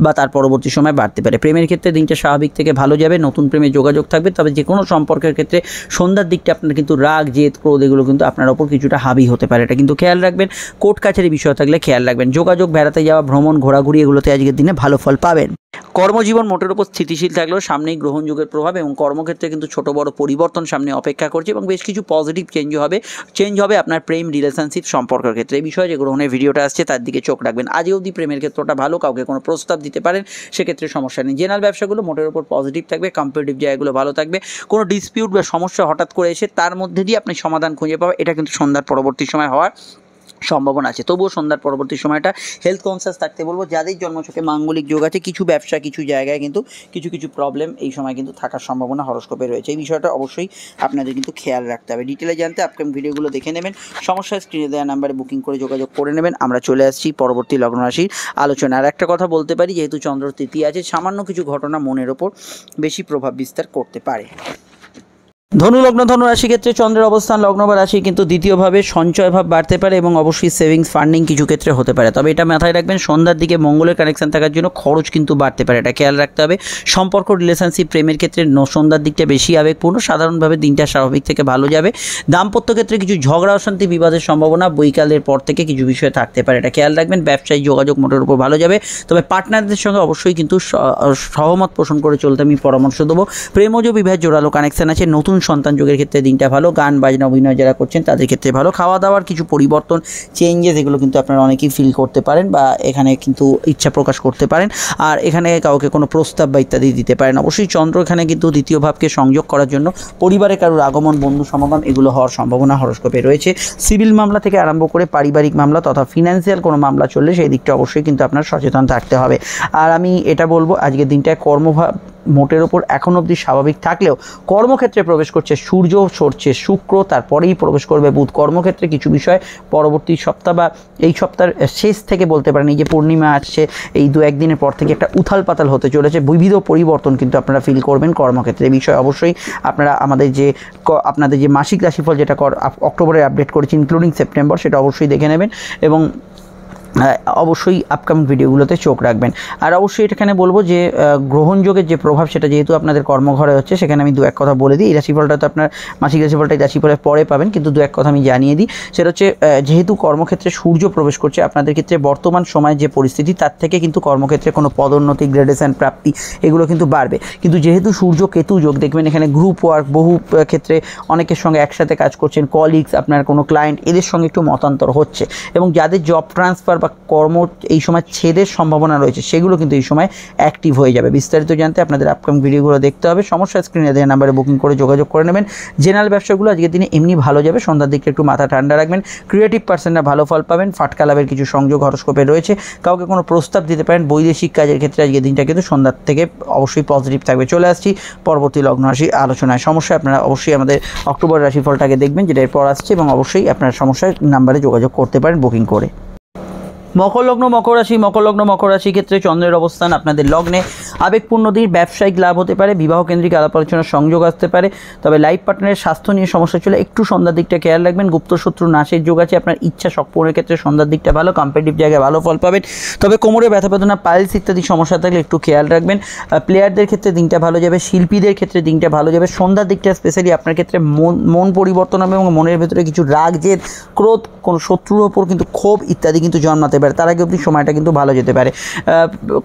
বা তার পরবর্তী সময় বাড়তে পারে। প্রেমের ক্ষেত্রে দিনটা স্বাভাবিক থেকে ভালো যাবে, নতুন প্রেমের যোগাযোগ থাকবে। তবে যে কোনো সম্পর্কের ক্ষেত্রে সন্ধ্যার দিকটা আপনার কিন্তু রাগ, জেদ, ক্রোধ এগুলো কিন্তু আপনার ওপর কিছুটা হাবি হতে পারে, এটা কিন্তু খেয়াল রাখবেন। কোর্ট কাছারি বিষয় থাকলে খেয়াল রাখবেন। যোগাযোগ, বেড়াতে যাওয়া, ভ্রমণ, ঘোরাঘুরি এগুলোতে আজকের দিনে ভালো ফল পাবেন। কর্মজীবন মোটের উপর স্থিতিশীল থাকলেও সামনেই গ্রহণযোগের প্রভাব এবং কর্মক্ষেত্রে কিন্তু ছোট বড় পরিবর্তন সামনে অপেক্ষা করছে এবং বেশ কিছু পজিটিভ চেঞ্জ হবে আপনার প্রেম, রিলেশনশিপ, সম্পর্কের ক্ষেত্রে। এই বিষয়ে যে গ্রহণের ভিডিওটা আসছে তার দিকে চোখ রাখবেন। আজও অবধি প্রেমের ক্ষেত্রটা ভালো, কাউকে কোনো প্রস্তাব দিতে পারেন, সেক্ষেত্রে সমস্যা নেই। জেনারেল ব্যবসাগুলো মোটের উপর পজিটিভ থাকবে। কম্পিটিটিভ জায়গাগুলো ভালো থাকবে। কোনো ডিসপিউট বা সমস্যা হঠাৎ করে এসে তার মধ্যে দিয়ে আপনি সমাধান খুঁজে পাবেন, এটা কিন্তু সন্ধ্যার পরবর্তী সময় হওয়ার সম্ভাবনা আছে। তবুও সন্ধ্যার পরবর্তী সময়টা হেলথ কনসিয়াস থাকতে বলবো। যাদের জন্মছকে মাঙ্গলিক যোগ আছে, কিছু ব্যবসা, কিছু জায়গায় কিন্তু কিছু প্রবলেম এই সময় কিন্তু থাকার সম্ভাবনা হরস্কোপে রয়েছে। এই বিষয়টা অবশ্যই আপনাদের কিন্তু খেয়াল রাখতে হবে। ডিটেলে জানতে আপকামিং ভিডিওগুলো দেখে নেবেন। সমস্যা স্ক্রিনে দেওয়া নাম্বারে বুকিং করে যোগাযোগ করে নেবেন। আমরা চলে আসছি পরবর্তী লগ্ন রাশির আলোচনা। আর একটা কথা বলতে পারি, যেহেতু চন্দ্র তৃতীয় আছে, সামান্য কিছু ঘটনা মনের ওপর বেশি প্রভাব বিস্তার করতে পারে। ধনুলগ্ন, ধনুরাশি ক্ষেত্রে চন্দ্রের অবস্থান লগ্ন বা রাশি কিন্তু দ্বিতীয়ভাবে সঞ্চয় ভাব বাড়তে পারে এবং অবশ্যই সেভিংস, ফান্ডিং কিছু ক্ষেত্রে হতে পারে। তবে এটা মাথায় রাখবেন, সন্ধ্যার দিকে মঙ্গলের কানেকশন থাকার জন্য খরচ কিন্তু বাড়তে পারে, এটা খেয়াল রাখতে হবে। সম্পর্ক, রিলেশনশিপ, প্রেমের ক্ষেত্রে সন্ধ্যার দিকটা বেশি আবেগপূর্ণ। সাধারণভাবে দিনটা স্বাভাবিক থেকে ভালো যাবে। দাম্পত্য ক্ষেত্রে কিছু ঝগড়া, অশান্তি, বিবাদের সম্ভাবনা বৈকালের পর থেকে কিছু বিষয় থাকতে পারে, এটা খেয়াল রাখবেন। ব্যবসায়িক যোগাযোগ মোটের উপর ভালো যাবে। তবে পার্টনারদের সঙ্গে অবশ্যই কিন্তু সহমত পোষণ করে চলতে আমি পরামর্শ দেবো। প্রেমজ বিবাহের জোরালো কানেকশন আছে। নতুন সন্তান যোগের ক্ষেত্রে দিনটা ভালো। গান বাজনা, অভিনয় যারা করছেন তাদের ক্ষেত্রে ভালো। খাওয়া দাওয়ার কিছু পরিবর্তন, চেঞ্জেস এগুলো কিন্তু আপনারা অনেকেই ফিল করতে পারেন বা এখানে কিন্তু ইচ্ছা প্রকাশ করতে পারেন। আর এখানে কাউকে কোনো প্রস্তাব বা ইত্যাদি দিতে পারেন। অবশ্যই চন্দ্র এখানে কিন্তু দ্বিতীয় ভাবকে সংযোগ করার জন্য পরিবারে কারোর আগমন, বন্ধু সমাগম এগুলো হওয়ার সম্ভাবনা হরস্কোপে রয়েছে। সিভিল মামলা থেকে আরম্ভ করে পারিবারিক মামলা তথা ফিনান্সিয়াল কোনো মামলা চললে সেই দিকটা অবশ্যই কিন্তু আপনার সচেতন থাকতে হবে। আর আমি এটা বলবো, আজকের দিনটায় কর্মভাব মোটের ওপর এখন অবধি স্বাভাবিক থাকলেও কর্মক্ষেত্রে প্রবেশ করছে সূর্য, সরছে শুক্র, তারপরেই প্রবেশ করবে বুধ। কর্মক্ষেত্রে কিছু বিষয় পরবর্তী সপ্তাহ বা এই সপ্তাহের শেষ থেকে বলতে পারেন, এই যে পূর্ণিমা আসছে এই 2-1 দিনের পর থেকে একটা উথাল পাতাল হতে চলেছে। বিবিধ পরিবর্তন কিন্তু আপনারা ফিল করবেন কর্মক্ষেত্রে। এই বিষয়ে অবশ্যই আপনারা আপনাদের যে মাসিক রাশিফল যেটা অক্টোবরে আপডেট করেছি ইনক্লুডিং সেপ্টেম্বর, সেটা অবশ্যই দেখে নেবেন এবং অবশ্যই আপকামিং ভিডিওগুলোতে চোখ রাখবেন। আর অবশ্যই এখানে বলবো যে গ্রহণযোগের যে প্রভাব, সেটা যেহেতু আপনাদের কর্মঘরে হচ্ছে, সেখানে আমি 2-1 কথা বলে দিই। এই রাশিফলটা তো আপনার মাসিক রাশিফলটা এই রাশিফলের পরে পাবেন, কিন্তু 2-1 কথা আমি জানিয়ে দিই। সেটা হচ্ছে, যেহেতু কর্মক্ষেত্রে সূর্য প্রবেশ করছে, আপনাদের ক্ষেত্রে বর্তমান সময়ের যে পরিস্থিতি তার থেকে কিন্তু কর্মক্ষেত্রে কোনো পদোন্নতি, গ্রেডেশন প্রাপ্তি এগুলো কিন্তু বাড়বে। কিন্তু যেহেতু সূর্য কেতু যোগ, দেখবেন এখানে গ্রুপ ওয়ার্ক, বহু ক্ষেত্রে অনেকের সঙ্গে একসাথে কাজ করছেন, কলিগস, আপনার কোনো ক্লায়েন্ট, এদের সঙ্গে একটু মতান্তর হচ্ছে এবং যাদের জব ট্রান্সফার বা বা কর্ম এই সময় ছেদের সম্ভাবনা রয়েছে সেগুলো কিন্তু এই সময় অ্যাক্টিভ হয়ে যাবে। বিস্তারিত জানতে আপনাদের আপকামিং ভিডিওগুলো দেখতে হবে। সমস্যা স্ক্রিনে দেওয়া নাম্বারে বুকিং করে যোগাযোগ করে নেবেন। জেনারেল ব্যবসাগুলো আজকের দিনে এমনি ভালো যাবে, সন্ধ্যার দিকে একটু মাথা ঠান্ডা রাখবেন। ক্রিয়েটিভ পার্সনরা ভালো ফল পাবেন। ফাটকা লাভের কিছু সংযোগ হরস্কোপে রয়েছে, কাউকে কোনো প্রস্তাব দিতে পারেন। বৈদেশিক কাজের ক্ষেত্রে আজকের দিনটা কিন্তু সন্ধ্যার থেকে অবশ্যই পজিটিভ থাকবে। চলে আসছি পরবর্তী লগ্ন রাশি আলোচনায়। সমস্যা আপনারা অবশ্যই আমাদের অক্টোবর রাশিফলটাকে দেখবেন, যেটা এরপর আসছে, এবং অবশ্যই আপনার সমস্যার নাম্বারে যোগাযোগ করতে পারেন বুকিং করে। মকর লগ্ন মকর রাশি ক্ষেত্রে চন্দ্রের অবস্থান আপনাদের লগ্নে আবেগপূর্ণ দিন, ব্যবসায়িক লাভ হতে পারে, বিবাহ কেন্দ্রিক আলাপ আলোচনার সংযোগ আসতে পারে। তবে লাইফ পার্টনারের স্বাস্থ্য নিয়ে সমস্যা চলে একটু সন্ধ্যার দিকটা খেয়াল রাখবেন। গুপ্ত শত্রু নাশের যোগ আছে। আপনার ইচ্ছা শখ পূরণের ক্ষেত্রে সন্ধ্যার দিকটা ভালো, কম্পিটিটিভ জায়গায় ভালো ফল পাবেন। তবে কোমরে ব্যথা বেদনা, পাইলস ইত্যাদি সমস্যা থাকলে একটু খেয়াল রাখবেন। প্লেয়ারদের ক্ষেত্রে দিনটা ভালো যাবে, শিল্পীদের ক্ষেত্রে দিনটা ভালো যাবে। সন্ধ্যার দিকটা স্পেশালি আপনার ক্ষেত্রে মন পরিবর্তন হবে এবং মনের ভেতরে কিছু রাগ, জেদ, ক্রোধ, কোনো শত্রুর ওপর কিন্তু ক্ষোভ ইত্যাদি কিন্তু জন্মাতে পারে। তার আগে অবধি সময়টা কিন্তু ভালো যেতে পারে।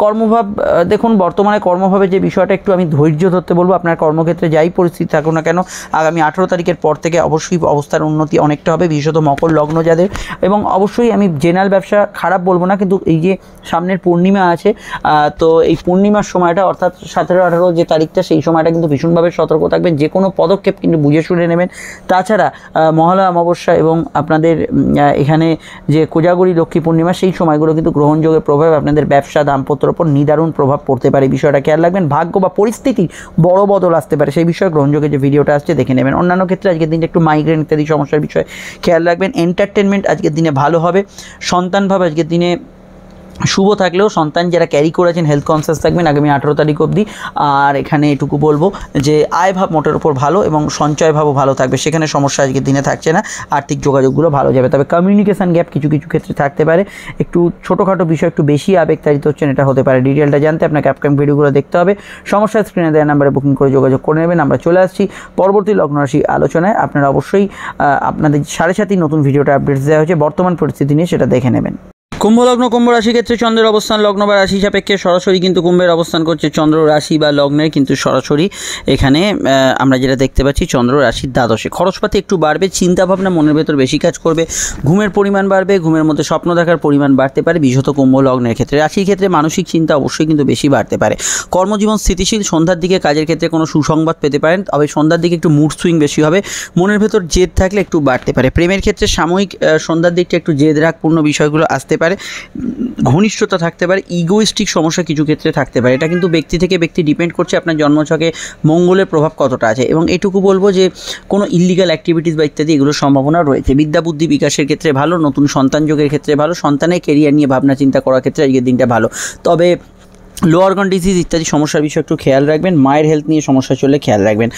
কর্মভাব দেখুন, বর্তমানে কর্মভাবে যে বিষয়টা একটু আমি ধৈর্য ধরতে বলবো। আপনার কর্মক্ষেত্রে যাই পরিস্থিতি থাকুক না কেন, আগামী 18 তারিখের পর থেকে অবশ্যই অবস্থার উন্নতি অনেকটা হবে, বিশেষত মকর লগ্ন যাদের। এবং অবশ্যই আমি জেনারেল ব্যবসা খারাপ বলবো না, কিন্তু এই যে সামনের পূর্ণিমা আছে, তো এই পূর্ণিমার সময়টা অর্থাৎ 17-18 যে তারিখটা, সেই সময়টা কিন্তু ভীষণভাবে সতর্ক থাকবেন। যে কোনো পদক্ষেপ কিন্তু বুঝে শুনে নেবেন। তাছাড়া মহালয়া অমাবস্যা এবং আপনাদের এখানে যে কোজাগরী লক্ষ্মী পূর্ণিমা, সেই সময়গুলো কিন্তু গ্রহণযোগের প্রভাব আপনাদের ব্যবসা দাম্পত্যের ওপর নিদারুণ প্রভাব পড়তে পারে। বিষয়টা খেয়াল রাখবেন। ভাগ্য বা পরিস্থিতি বড় বদল আসতে পারে, সেই বিষয়ে গ্রহণযোগের যে ভিডিওটা আসছে দেখে নেবেন। অন্যান্য ক্ষেত্রে আজকের দিনে একটু মাইগ্রেন ইত্যাদি সমস্যার বিষয়ে খেয়াল রাখবেন। এন্টারটেনমেন্ট আজকের দিনে ভালো হবে। সন্তানভাব আজকের দিনে শুভ থাকলেও সন্তান যারা ক্যারি করেছেন হেলথ কনসিয়াস থাকবেন আগামী 18 তারিখ অবধি। আর এখানে এটুকু বলবো যে আয় ভাব মোটের ওপর ভালো এবং সঞ্চয় ভাবও ভালো থাকবে, সেখানে সমস্যা আজকের দিনে থাকছে না। আর্থিক যোগাযোগগুলো ভালো যাবে। তবে কমিউনিকেশান গ্যাপ কিছু কিছু ক্ষেত্রে থাকতে পারে। একটু ছোটোখাটো বিষয় একটু বেশি আবেগতাড়িত হচ্ছেন, এটা হতে পারে। ডিটেলটা জানতে আপনাকে আপকামিং ভিডিওগুলো দেখতে হবে। সমস্যা স্ক্রিনে দেওয়া নাম্বারে বুকিং করে যোগাযোগ করে নেবেন। আমরা চলে আসছি পরবর্তী লগ্ন রাশি আলোচনায়। আপনারা অবশ্যই আপনাদের 7:30 নতুন ভিডিওটা আপডেটস দেওয়া হয়েছে বর্তমান পরিস্থিতি নিয়ে, সেটা দেখে নেবেন। কুম্ভ লগ্ন কুম্ভ রাশি ক্ষেত্রে চন্দ্রের অবস্থান লগ্ন বা রাশি সাপেক্ষে সরাসরি কিন্তু কুম্ভের অবস্থান করছে চন্দ্র রাশি বা লগ্নের, কিন্তু সরাসরি এখানে আমরা যেটা দেখতে পাচ্ছি চন্দ্র রাশির দ্বাদশে। খরচপাতি একটু বাড়বে, চিন্তাভাবনা মনের ভেতর বেশি কাজ করবে, ঘুমের পরিমাণ বাড়বে, ঘুমের মধ্যে স্বপ্ন দেখার পরিমাণ বাড়তে পারে, বিশেষত কুম্ভ লগ্নের ক্ষেত্রে। রাশির ক্ষেত্রে মানসিক চিন্তা অবশ্যই কিন্তু বেশি বাড়তে পারে। কর্মজীবন স্থিতিশীল। সন্ধ্যার দিকে কাজের ক্ষেত্রে কোনো সুসংবাদ পেতে পারেন, তবে সন্ধ্যার দিকে একটু মুড সুইং বেশি হবে, মনের ভেতর জেদ থাকলে একটু বাড়তে পারে। প্রেমের ক্ষেত্রে সাময়িক সন্ধ্যার দিকটা একটু জেদ রাগপূর্ণ বিষয়গুলো আসতে পারে, ঘনিষ্ঠতা থাকতে পারে, ইগোইস্টিক সমস্যা কিছু ক্ষেত্রে থাকতে পারে। এটা কিন্তু ব্যক্তি থেকে ব্যক্তি ডিপেন্ড করছে আপনার জন্মছকে মঙ্গলের প্রভাব কতটা আছে। এবং এটুকু বলবো যে কোনো ইল্লিগাল অ্যাক্টিভিটিস বা ইত্যাদি এগুলোর সম্ভাবনা রয়েছে। বিদ্যা বুদ্ধি বিকাশের ক্ষেত্রে ভালো, নতুন সন্তান যোগের ক্ষেত্রে ভালো, সন্তানের কেরিয়ার নিয়ে ভাবনা চিন্তা করার ক্ষেত্রে আজকের দিনটা ভালো। তবে লো অর্গান ডিজিজ ইত্যাদি সমস্যার বিষয়ে একটু খেয়াল রাখবেন। মায়ের হেলথ নিয়ে সমস্যা চলে খেয়াল রাখবেন।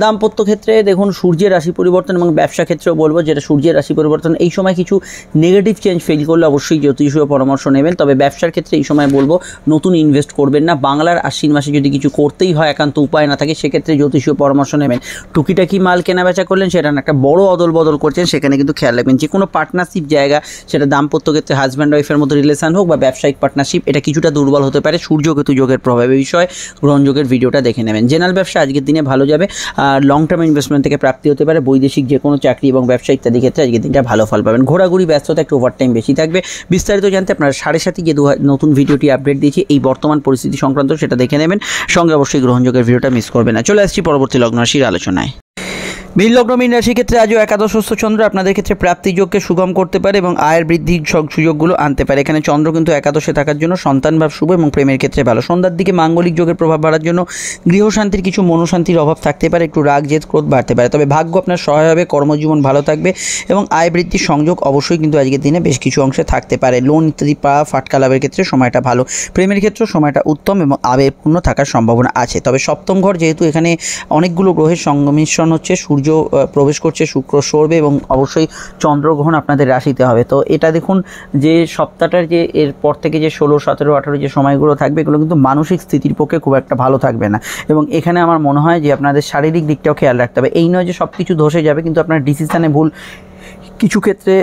দাম্পত্য ক্ষেত্রে দেখুন সূর্যের রাশি পরিবর্তন, এবং ব্যবসা ক্ষেত্রেও বলবো যেটা সূর্যের রাশি পরিবর্তন, এই সময় কিছু নেগেটিভ চেঞ্জ ফিল করলে অবশ্যই জ্যোতিষীয় পরামর্শ নেবেন। তবে ব্যবসার ক্ষেত্রে এই সময় বলবো নতুন ইনভেস্ট করবেন না। বাংলার আশ্বিন মাসে যদি কিছু করতেই হয়, একান্ত উপায় না থাকে, সেক্ষেত্রে জ্যোতিষীয় পরামর্শ নেবেন। টুকিটাকি মাল কেনা বেচা করলেন, সেটা একটা বড় অদল বদল করছেন, সেখানে কিন্তু খেয়াল রাখবেন। যে কোনো পার্টনারশিপ জায়গা, সেটা দাম্পত্য ক্ষেত্রে হাজব্যান্ড ওয়াইফের মধ্যে রিলেশন হোক বা ব্যবসায়িক পার্টনারশিপ, এটা কিছুটা দুর্বল হতে পারে। সূর্য কেতু যোগের প্রভাবে বিষয় গ্রহণযোগের ভিডিওটা দেখে নেবেন। জেনারেল ব্যবসা আজকের দিনে ভালো যাবে, আর লং টার্ম ইনভেস্টমেন্ট থেকে প্রাপ্তি হতে পারে। বৈদেশিক যে কোনো চাকরি এবং ব্যবসা ইত্যাদি ক্ষেত্রে আজকের দিনটা ভালো ফল পাবেন। ঘোরাঘুরি ব্যস্ততা একটু ওভারটাইম বেশি থাকবে। বিস্তারিত জানতে আপনারা 7:30 যে নতুন ভিডিওটি আপডেট দিয়েছি এই বর্তমান পরিস্থিতি সংক্রান্ত, সেটা দেখে নেবেন। সঙ্গে অবশ্যই গ্রহণযোগের ভিডিওটা মিস করবেন না। চলে আসছি পরবর্তী লগ্ন রাশির আলোচনায়। মীন লগ্ন মীন রাশির ক্ষেত্রে আজও একাদশস্থ চন্দ্র আপনাদের ক্ষেত্রে প্রাপ্তিযোগকে সুগম করতে পারে এবং আয়ের বৃদ্ধির সুযোগগুলো আনতে পারে। এখানে চন্দ্র কিন্তু একাদশে থাকার জন্য সন্তানভাব শুভ এবং প্রেমের ক্ষেত্রে ভালো। সন্ধ্যার দিকে মাঙ্গলিক যোগের প্রভাব বাড়ার জন্য গৃহশান্তির কিছু মনোশান্তির অভাব থাকতে পারে, একটু রাগ জেদ ক্রোধ বাড়তে পারে। তবে ভাগ্য আপনার সহায় হবে, কর্মজীবন ভালো থাকবে এবং আয় বৃদ্ধির সংযোগ অবশ্যই কিন্তু আজকের দিনে বেশ কিছু অংশে থাকতে পারে। লোন ইত্যাদি পাওয়া, ফাটকা লাভের ক্ষেত্রে সময়টা ভালো। প্রেমের ক্ষেত্রে সময়টা উত্তম এবং আবেগপূর্ণ থাকার সম্ভাবনা আছে। তবে সপ্তম ঘর যেহেতু এখানে অনেকগুলো গ্রহের সংমিশ্রণ হচ্ছে, সূর্য প্রবেশ করছে, শুক্র সরবে এবং অবশ্যই চন্দ্রগ্রহণ আপনাদের রাশিতে হবে। তো এটা দেখুন যে সপ্তাহটার যে এরপর থেকে যে 16, 17, 18 যে সময়গুলো থাকবে, এগুলো কিন্তু মানসিক স্থিতির পক্ষে খুব একটা ভালো থাকবে না। এবং এখানে আমার মনে হয় যে আপনাদের শারীরিক দিকটাও খেয়াল রাখতে হবে। এই নয় যে সব কিছু ধসে যাবে, কিন্তু আপনার ডিসিশানে ভুল কিছু ক্ষেত্রে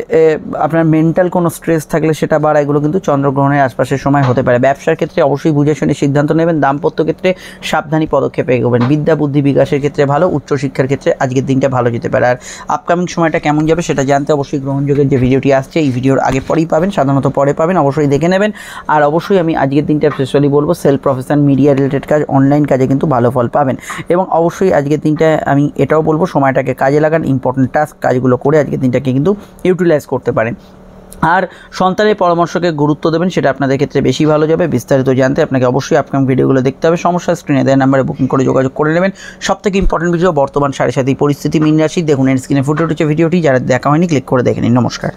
আপনার মেন্টাল কোনো স্ট্রেস থাকলে সেটা বাড়া, এগুলো কিন্তু চন্দ্রগ্রহণের আশপাশের সময় হতে পারে। ব্যবসার ক্ষেত্রে অবশ্যই বুঝে শুনে সিদ্ধান্ত নেবেন। দাম্পত্য ক্ষেত্রে সাবধানী পদক্ষেপে এগোবেন। বিদ্যা বুদ্ধি বিকাশের ক্ষেত্রে ভালো, উচ্চশিক্ষার ক্ষেত্রে আজকের দিনটা ভালো যেতে পারে। আর আপকামিং সময়টা কেমন যাবে সেটা জানতে অবশ্যই গ্রহণযোগের যে ভিডিওটি আসছে এই ভিডিওর আগে পরেই পাবেন, সাধারণত পরে পাবেন, অবশ্যই দেখে নেবেন। আর অবশ্যই আমি আজকের দিনটা স্পেশালি বলবো সেলফ প্রফেশন, মিডিয়া রিলেটেড কাজ, অনলাইন কাজে কিন্তু ভালো ফল পাবেন। এবং অবশ্যই আজকের দিনটা আমি এটাও বলবো সময়টাকে কাজে লাগান, ইম্পর্টেন্ট টাস্ক কাজগুলো করে আজকের দিনটাকে কিন্তু ইউটিলাইজ করতে পারেন। আর সন্তানের পরামর্শকে গুরুত্ব দেবেন, সেটা আপনাদের ক্ষেত্রে বেশি ভালো যাবে। বিস্তারিত জানতে আপনাকে অবশ্যই আপকামিং ভিডিওগুলো দেখতে হবে। সমস্যা স্ক্রিনে দেওয়া নাম্বারে বুকিং করে যোগাযোগ করে নেবেন। সবথেকে ইম্পর্টেন্ট ভিডিও বর্তমান 7:30 পরিস্থিতি মীন রাশি, দেখুন এর স্ক্রিনে ফুটে উঠেছে ভিডিওটি, যারা দেখা হয়নি ক্লিক করে দেখে নিন। নমস্কার।